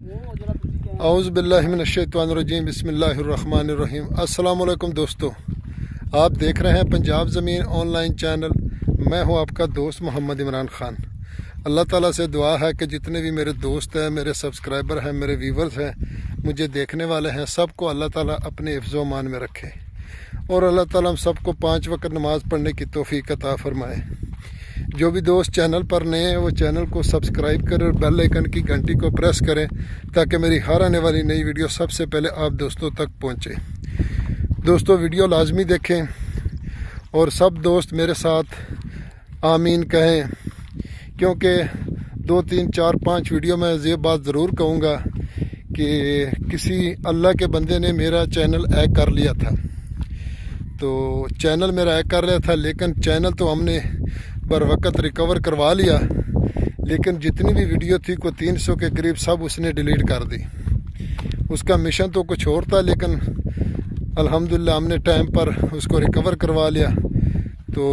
औज़ु बिल्लाहि मिनश्शैतानिर्रजीम बिस्मिल्लाहिर्रहमानिर्रहीम। अस्सलाम वालेकुम दोस्तों, आप देख रहे हैं पंजाब ज़मीन ऑनलाइन चैनल। मैं हूं आपका दोस्त मोहम्मद इमरान ख़ान। अल्लाह ताला से दुआ है कि जितने भी मेरे दोस्त हैं, मेरे सब्सक्राइबर हैं, मेरे व्यूवर्स हैं, मुझे देखने वाले हैं, सबको अल्लाह ताला अपने हिफ्ज़ व मान में रखे और अल्लाह ताला हम सबको 5 वक्त नमाज़ पढ़ने की तौफीक अता फरमाए। जो भी दोस्त चैनल पर नए हैं वो चैनल को सब्सक्राइब करें और बेल आइकन की घंटी को प्रेस करें ताकि मेरी हर आने वाली नई वीडियो सबसे पहले आप दोस्तों तक पहुंचे। दोस्तों वीडियो लाजमी देखें और सब दोस्त मेरे साथ आमीन कहें, क्योंकि 2, 3, 4, 5 वीडियो में ये बात ज़रूर कहूँगा कि किसी अल्लाह के बंदे ने मेरा चैनल हैक कर लिया था। तो चैनल मेरा हैक कर लिया था, लेकिन चैनल तो हमने बर वक़्त रिकवर करवा लिया, लेकिन जितनी भी वीडियो थी को 300 के करीब सब उसने डिलीट कर दी। उसका मिशन तो कुछ और था, लेकिन अल्हम्दुलिल्लाह हमने टाइम पर उसको रिकवर करवा लिया। तो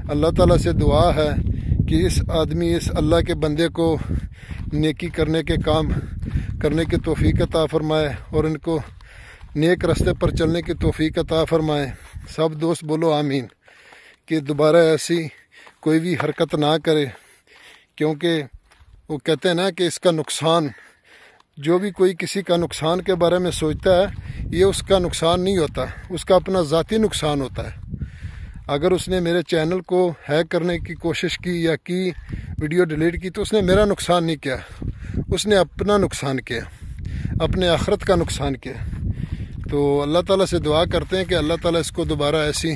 अल्लाह ताला से दुआ है कि इस अल्लाह के बंदे को नेकी करने के काम करने की तौफीक अता फरमाए और इनको नेक रास्ते पर चलने की तौफीक अता फरमाए। सब दोस्त बोलो आमीन, कि दोबारा ऐसी कोई भी हरकत ना करे, क्योंकि वो कहते हैं ना कि इसका नुकसान, जो भी कोई किसी का नुकसान के बारे में सोचता है, ये उसका नुकसान नहीं होता, उसका अपना ज़ाती नुकसान होता है। अगर उसने मेरे चैनल को हैक करने की कोशिश की या की वीडियो डिलीट की, तो उसने मेरा नुकसान नहीं किया, उसने अपना नुकसान किया, अपने आखिरत का नुकसान किया। तो अल्लाह ताला से दुआ करते हैं कि अल्लाह ताला इसको दोबारा ऐसी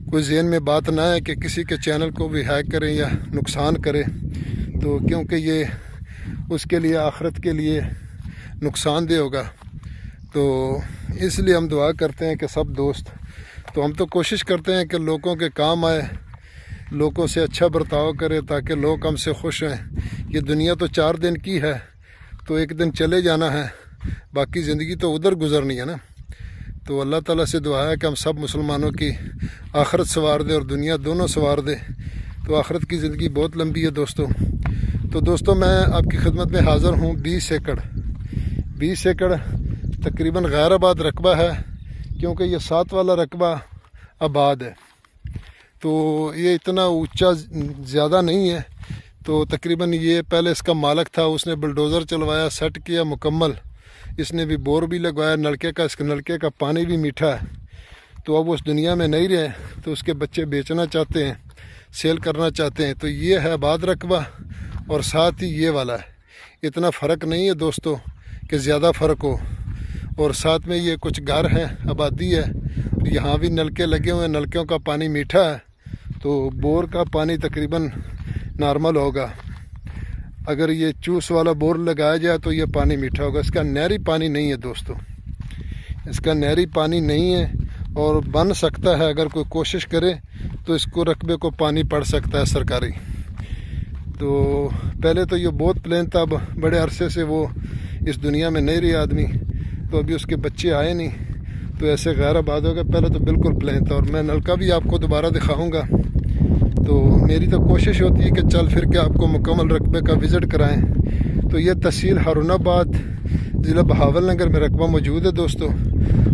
कोई ज़हन में बात ना है कि किसी के चैनल को भी हैक करें या नुकसान करें, तो क्योंकि ये उसके लिए आखिरत के लिए नुकसानदेह होगा। तो इसलिए हम दुआ करते हैं कि सब दोस्त, तो हम तो कोशिश करते हैं कि लोगों के काम आए, लोगों से अच्छा बर्ताव करें ताकि लोग हमसे खुश रहें। ये दुनिया तो 4 दिन की है, तो एक दिन चले जाना है, बाकी ज़िंदगी तो उधर गुजरनी है ना। तो अल्लाह ताला से दुआ है कि हम सब मुसलमानों की आखिरत संवार दे और दुनिया दोनों संवार दे। तो आखिरत की ज़िंदगी बहुत लंबी है दोस्तों। तो दोस्तों मैं आपकी खिदमत में हाज़िर हूँ। 20 एकड़ तकरीबन गैराबाद रकबा है, क्योंकि ये 7 वाला रकबा आबाद है। तो ये इतना ऊंचा ज़्यादा नहीं है। तो तकरीबन ये पहले इसका मालिक था, उसने बुलडोज़र चलवाया, सेट किया मुकम्मल, इसने भी बोर भी लगवाया नलके का, इसके नलके का पानी भी मीठा है। तो अब उस दुनिया में नहीं रहे, तो उसके बच्चे बेचना चाहते हैं, सेल करना चाहते हैं। तो ये है आबाद रकबा और साथ ही ये वाला है। इतना फ़र्क नहीं है दोस्तों कि ज़्यादा फ़र्क हो। और साथ में ये कुछ घर हैं, आबादी है, यहाँ भी नलके लगे हुए हैं, नलकों का पानी मीठा है। तो बोर का पानी तकरीबन नॉर्मल होगा। अगर ये चूस वाला बोर लगाया जाए तो ये पानी मीठा होगा। इसका नहरी पानी नहीं है दोस्तों, इसका नहरी पानी नहीं है और बन सकता है, अगर कोई कोशिश करे तो इसको रकबे को पानी पड़ सकता है सरकारी। तो पहले तो ये बहुत प्लेन था, अब बड़े अरसे से वो इस दुनिया में नहीं रहे आदमी, तो अभी उसके बच्चे आए नहीं, तो ऐसे गैर आबाद हो गए। पहले तो बिल्कुल प्लेन था। और मैं नलका भी आपको दोबारा दिखाऊँगा। तो मेरी तो कोशिश होती है कि चल फिर के आपको मुकम्मल रकबे का विज़िट कराएं। तो ये तहसील हारूनाबाद ज़िला बहावलनगर में रकबा मौजूद है दोस्तों।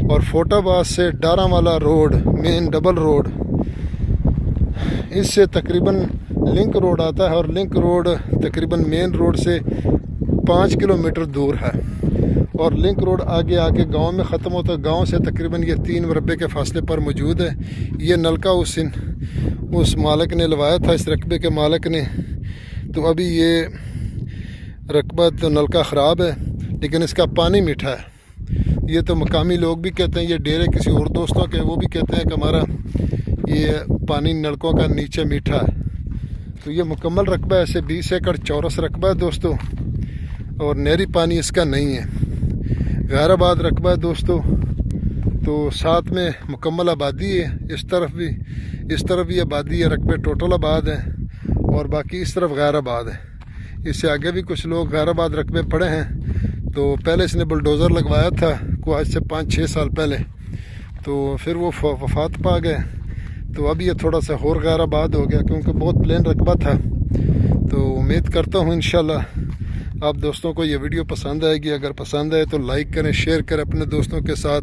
और फोटाबाद से डारावाला रोड, मेन डबल रोड, इससे तकरीबन लिंक रोड आता है और लिंक रोड तकरीबन मेन रोड से 5 किलोमीटर दूर है। और लिंक रोड आगे आके गांव में ख़त्म होता है। गांव से तकरीबन ये 3 मुरब्बे के फासले पर मौजूद है। ये नलका उस मालिक ने लगवाया था, इस रकबे के मालिक ने। तो अभी ये रकबा तो नलका ख़राब है, लेकिन इसका पानी मीठा है। ये तो मकामी लोग भी कहते हैं, ये डेरे किसी और दोस्तों के, वो भी कहते हैं कि हमारा ये पानी नलकों का नीचे मीठा है। तो ये मुकम्मल रकबा ऐसे 20 एकड़ चौरस रकबा है दोस्तों, और नहरी पानी इसका नहीं है। गैराबाद रकबा है दोस्तों। तो साथ में मुकम्मल आबादी है, इस तरफ भी आबादी है, रकबे टोटल आबाद हैं और बाकी इस तरफ गैराबाद है। इससे आगे भी कुछ लोग गैराबाद रकबे पड़े हैं। तो पहले इसने बुलडोज़र लगवाया था को आज से 5-6 साल पहले, तो फिर वो वफात पा गए। तो अब ये थोड़ा सा और गैराबाद हो गया, क्योंकि बहुत प्लेन रकबा था। तो उम्मीद करता हूँ इंशाल्लाह आप दोस्तों को ये वीडियो पसंद आएगी। अगर पसंद आए तो लाइक करें, शेयर करें, अपने दोस्तों के साथ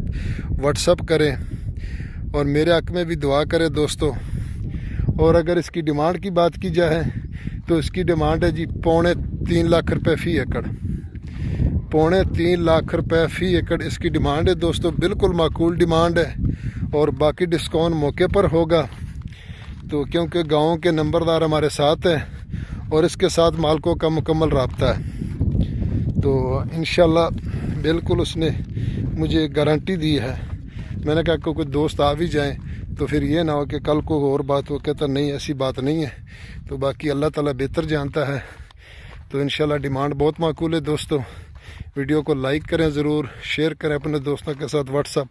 व्हाट्सअप करें और मेरे हक में भी दुआ करें दोस्तों। और अगर इसकी डिमांड की बात की जाए तो इसकी डिमांड है जी 3.25 लाख रुपए फ़ी एकड़। 3.25 लाख रुपए फ़ी एकड़ इसकी डिमांड है दोस्तों। बिल्कुल माकूल डिमांड है और बाकी डिस्काउंट मौके पर होगा। तो क्योंकि गाँव के नंबरदार हमारे साथ हैं और इसके साथ मालिकों का मुकम्मल राब्ता है। तो इंशाल्लाह बिल्कुल उसने मुझे गारंटी दी है। मैंने कहा कि कोई दोस्त आ भी जाएं तो फिर ये ना हो कि कल को और बात हो, कहता नहीं ऐसी बात नहीं है। तो बाकी अल्लाह ताला बेहतर जानता है। तो इंशाल्लाह डिमांड बहुत माकूल है दोस्तों। वीडियो को लाइक करें ज़रूर, शेयर करें अपने दोस्तों के साथ व्हाट्सअप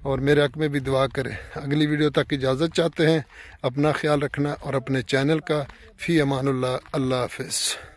और मेरे हक में भी दुआ करें। अगली वीडियो तक इजाज़त चाहते हैं। अपना ख्याल रखना और अपने चैनल का फ़ी अमानुल्लाह। अल्लाह हाफ़िज़।